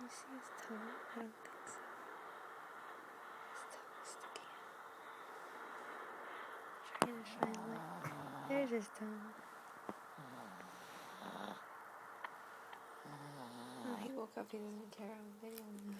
you see his tongue? I don't think so. His tongue is sticking out. Trying to find like, there's his tongue. Oh, he woke up, he doesn't care on video now.